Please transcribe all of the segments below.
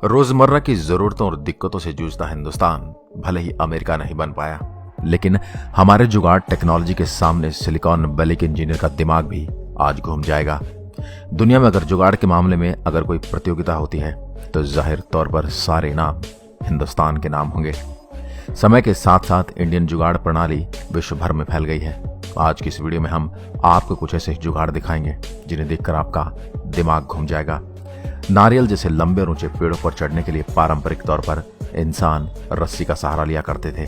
रोजमर्रा की जरूरतों और दिक्कतों से जूझता हिंदुस्तान भले ही अमेरिका नहीं बन पाया, लेकिन हमारे जुगाड़ टेक्नोलॉजी के सामने सिलिकॉन वैली के इंजीनियर का दिमाग भी आज घूम जाएगा। दुनिया में अगर जुगाड़ के मामले में अगर कोई प्रतियोगिता होती है तो जाहिर तौर पर सारे नाम हिंदुस्तान के नाम होंगे। समय के साथ साथ इंडियन जुगाड़ प्रणाली विश्व भर में फैल गई है। आज की इस वीडियो में हम आपको कुछ ऐसे जुगाड़ दिखाएंगे जिन्हें देखकर आपका दिमाग घूम जाएगा। नारियल जैसे लंबे और ऊंचे पेड़ों पर चढ़ने के लिए पारंपरिक तौर पर इंसान रस्सी का सहारा लिया करते थे।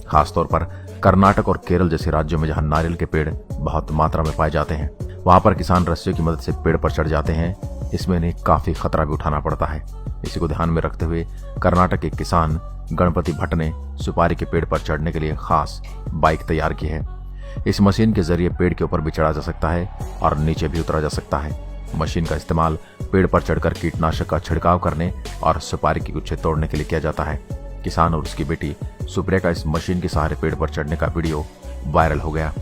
खासतौर पर कर्नाटक और केरल जैसे राज्यों में जहां नारियल के पेड़ बहुत मात्रा में पाए जाते हैं, वहां पर किसान रस्सियों की मदद से पेड़ पर चढ़ जाते हैं। इसमें इन्हें काफी खतरा भी उठाना पड़ता है। इसी को ध्यान में रखते हुए कर्नाटक के किसान गणपति भट्ट ने सुपारी के पेड़ पर चढ़ने के लिए खास बाइक तैयार की है। इस मशीन के जरिए पेड़ के ऊपर भी चढ़ा जा सकता है और नीचे भी उतरा जा सकता है। मशीन का इस्तेमाल पेड़ पर चढ़कर कीटनाशक का छिड़काव करने और सुपारी की गुच्छे तोड़ने के लिए किया जाता है। किसान और उसकी बेटी सुप्रिया का इस मशीन के सहारे पेड़ पर चढ़ने का वीडियो वायरल हो गया।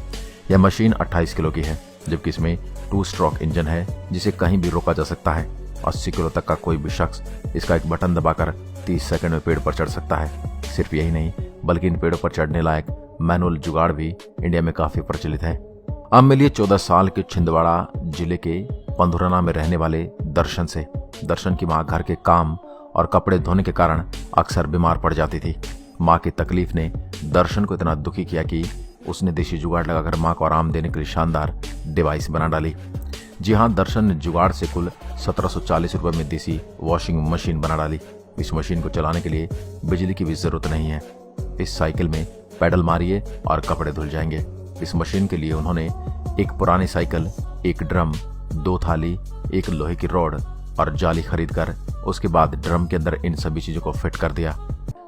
यह मशीन 28 किलो की है, जबकि इसमें 2 स्ट्रोक इंजन है जिसे कहीं भी रोका जा सकता है। 80 किलो तक का कोई भी शख्स इसका एक बटन दबाकर 30 सेकंड में पेड़ पर चढ़ सकता है। सिर्फ यही नहीं, बल्कि इन पेड़ों पर चढ़ने लायक मैनुअल जुगाड़ भी इंडिया में काफी प्रचलित है। अब मिलिए 14 साल के छिंदवाड़ा जिले के पंधुरना में रहने वाले दर्शन से। दर्शन की मां घर के काम और कपड़े धोने के कारण अक्सर बीमार पड़ जाती थी। मां की तकलीफ ने दर्शन को इतना दुखी किया कि उसने देशी जुगाड़ लगाकर मां को आराम देने के लिए शानदार डिवाइस बना डाली। जी हां, दर्शन ने जुगाड़ से कुल 1740 रुपए में देसी वॉशिंग मशीन बना डाली। इस मशीन को चलाने के लिए बिजली की भी जरूरत नहीं है। इस साइकिल में पैडल मारिए और कपड़े धुल जाएंगे। इस मशीन के लिए उन्होंने एक पुरानी साइकिल, एक ड्रम, 2 थाली, एक लोहे की रॉड और जाली खरीद कर उसके बाद ड्रम के अंदर इन सभी चीजों को फिट कर दिया।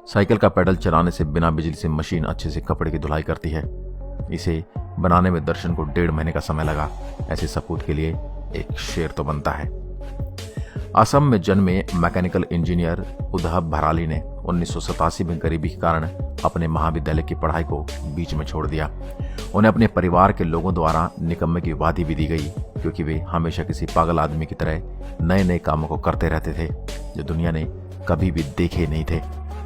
साइकिल का पैडल चलाने से बिना बिजली से मशीन अच्छे से कपड़े की धुलाई करती है। इसे बनाने में दर्शन को 1.5 महीने का समय लगा। ऐसे सपूत के लिए एक शेर तो बनता है। असम में जन्मे मैकेनिकल इंजीनियर उद्धव भराली ने 1987 में गरीबी के कारण अपने महाविद्यालय की पढ़ाई को बीच में छोड़ दिया। उन्हें अपने परिवार के लोगों द्वारा निकम्मे की उपाधि भी दी गई, क्योंकि वे हमेशा किसी पागल आदमी की तरह नए नए कामों को करते रहते थे जो दुनिया ने कभी भी देखे नहीं थे।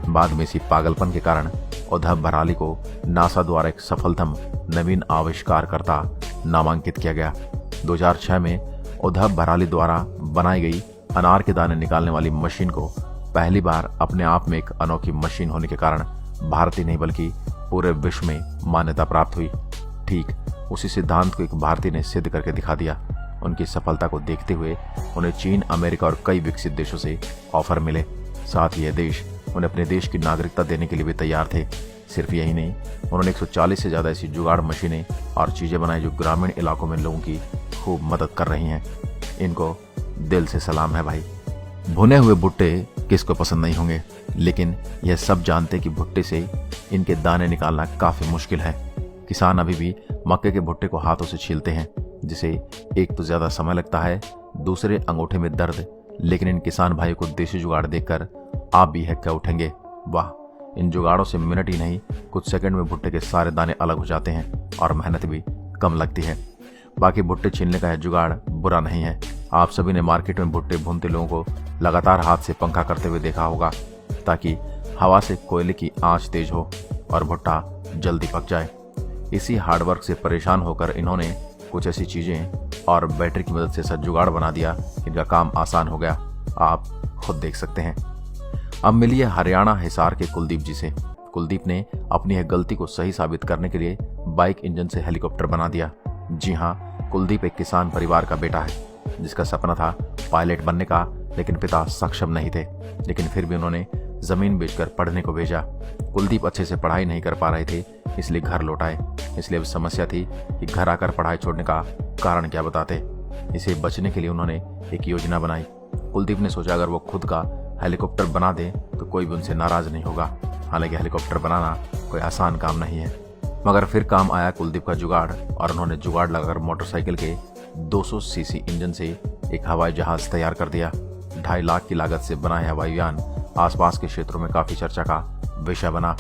बाद में इसी पागलपन के कारण उद्धव भराली को नासा द्वारा एक सफलतम नवीन आविष्कारकर्ता नामांकित किया गया। 2006 में उद्धव भराली द्वारा बनाई गई अनार के दाने निकालने वाली मशीन को पहली बार अपने आप में एक अनोखी मशीन होने के कारण भारत ही नहीं बल्कि पूरे विश्व में मान्यता प्राप्त हुई। ठीक उसी सिद्धांत को एक भारतीय ने सिद्ध करके दिखा दिया। उनकी सफलता को देखते हुए उन्हें चीन, अमेरिका और कई विकसित देशों से ऑफर मिले। साथ ही यह देश उन्हें अपने देश की नागरिकता देने के लिए भी तैयार थे। सिर्फ यही नहीं, उन्होंने 140 से ज्यादा ऐसी जुगाड़ मशीनें और चीजें बनाई जो ग्रामीण इलाकों में लोगों की खूब मदद कर रही हैं। इनको दिल से सलाम है भाई। भुने हुए भुट्टे किसको पसंद नहीं होंगे, लेकिन यह सब जानते कि भुट्टे से इनके दाने निकालना काफी मुश्किल है। किसान अभी भी मक्के के भुट्टे को हाथों से छीलते हैं, जिसे एक तो ज्यादा समय लगता है, दूसरे अंगूठे में दर्द। लेकिन इन किसान भाइयों को देशी जुगाड़ देखकर आप भी हक्का उठेंगे। वाह, इन जुगाड़ों से मिनट ही नहीं कुछ सेकंड में भुट्टे के सारे दाने अलग हो जाते हैं और मेहनत भी कम लगती है। बाकी भुट्टे छीलने का यह जुगाड़ बुरा नहीं है। आप सभी ने मार्केट में भुट्टे भूनते लोगों को लगातार हाथ से पंखा करते हुए देखा होगा, ताकि हवा से कोयले की आंच तेज हो और भुट्टा जल्दी पक जाए। इसी हार्डवर्क से परेशान होकर इन्होंने कुछ ऐसी चीजें और बैटरी की मदद से ऐसा जुगाड़ बना दिया, इनका काम आसान हो गया। आप खुद देख सकते हैं। अब मिलिए हरियाणा हिसार के कुलदीप जी से। कुलदीप ने अपनी यह गलती को सही साबित करने के लिए बाइक इंजन से हेलीकॉप्टर बना दिया। जी हाँ, कुलदीप एक किसान परिवार का बेटा है जिसका सपना था पायलट बनने का, लेकिन पिता सक्षम नहीं थे। लेकिन फिर भी उन्होंने जमीन बेचकर पढ़ने को भेजा। कुलदीप अच्छे से पढ़ाई नहीं कर पा रहे थे, इसलिए घर लौट आए। इसलिए अब समस्या थी कि घर आकर पढ़ाई छोड़ने का कारण क्या बताते। इसे बचने के लिए उन्होंने एक योजना बनाई। कुलदीप ने सोचा अगर वो खुद का हेलीकॉप्टर बना दे तो कोई भी उनसे नाराज नहीं होगा। हालांकि हेलीकॉप्टर बनाना कोई आसान काम नहीं है, मगर फिर काम आया कुलदीप का जुगाड़ और उन्होंने जुगाड़ लगाकर मोटरसाइकिल के 200 सीसी इंजन से एक हवाई जहाज तैयार कर दिया। 2.5 लाख की लागत से बना हवाई यान आसपास के क्षेत्रों में काफी चर्चा का विषय बना।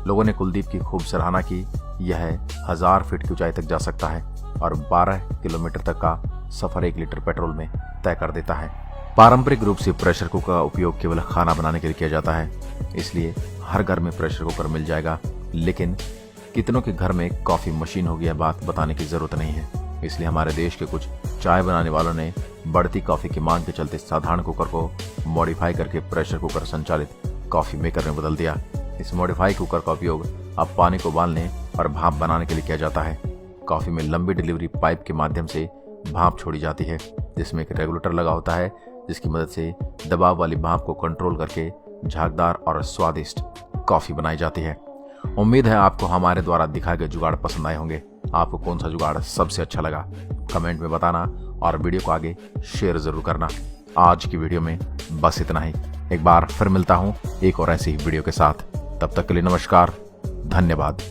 लोगों ने कुलदीप की खूब सराहना की। यह 1000 फीट की ऊंचाई तक जा सकता है और 12 किलोमीटर तक का सफर 1 लीटर पेट्रोल में तय कर देता है। पारंपरिक रूप से प्रेशर कुकर का उपयोग केवल खाना बनाने के लिए किया जाता है, इसलिए हर घर में प्रेशर कुकर मिल जाएगा। लेकिन कितनों के घर में कॉफी मशीन होगी, यह बात बताने की जरूरत नहीं है। इसलिए हमारे देश के कुछ चाय बनाने वालों ने बढ़ती कॉफी की मांग के चलते साधारण कुकर को मॉडिफाई करके प्रेशर कुकर संचालित कॉफी मेकर में बदल दिया। इस मॉडिफाई कुकर का उपयोग अब पानी को उबालने और भाप बनाने के लिए किया जाता है। कॉफी में लंबी डिलीवरी पाइप के माध्यम से भाप छोड़ी जाती है, जिसमें एक रेगुलेटर लगा होता है, जिसकी मदद से दबाव वाली भाप को कंट्रोल करके झागदार और स्वादिष्ट कॉफी बनाई जाती है। उम्मीद है आपको हमारे द्वारा दिखाए गए जुगाड़ पसंद आए होंगे। आपको कौन सा जुगाड़ सबसे अच्छा लगा कमेंट में बताना और वीडियो को आगे शेयर जरूर करना। आज की वीडियो में बस इतना ही। एक बार फिर मिलता हूं एक और ऐसी ही वीडियो के साथ। तब तक के लिए नमस्कार, धन्यवाद।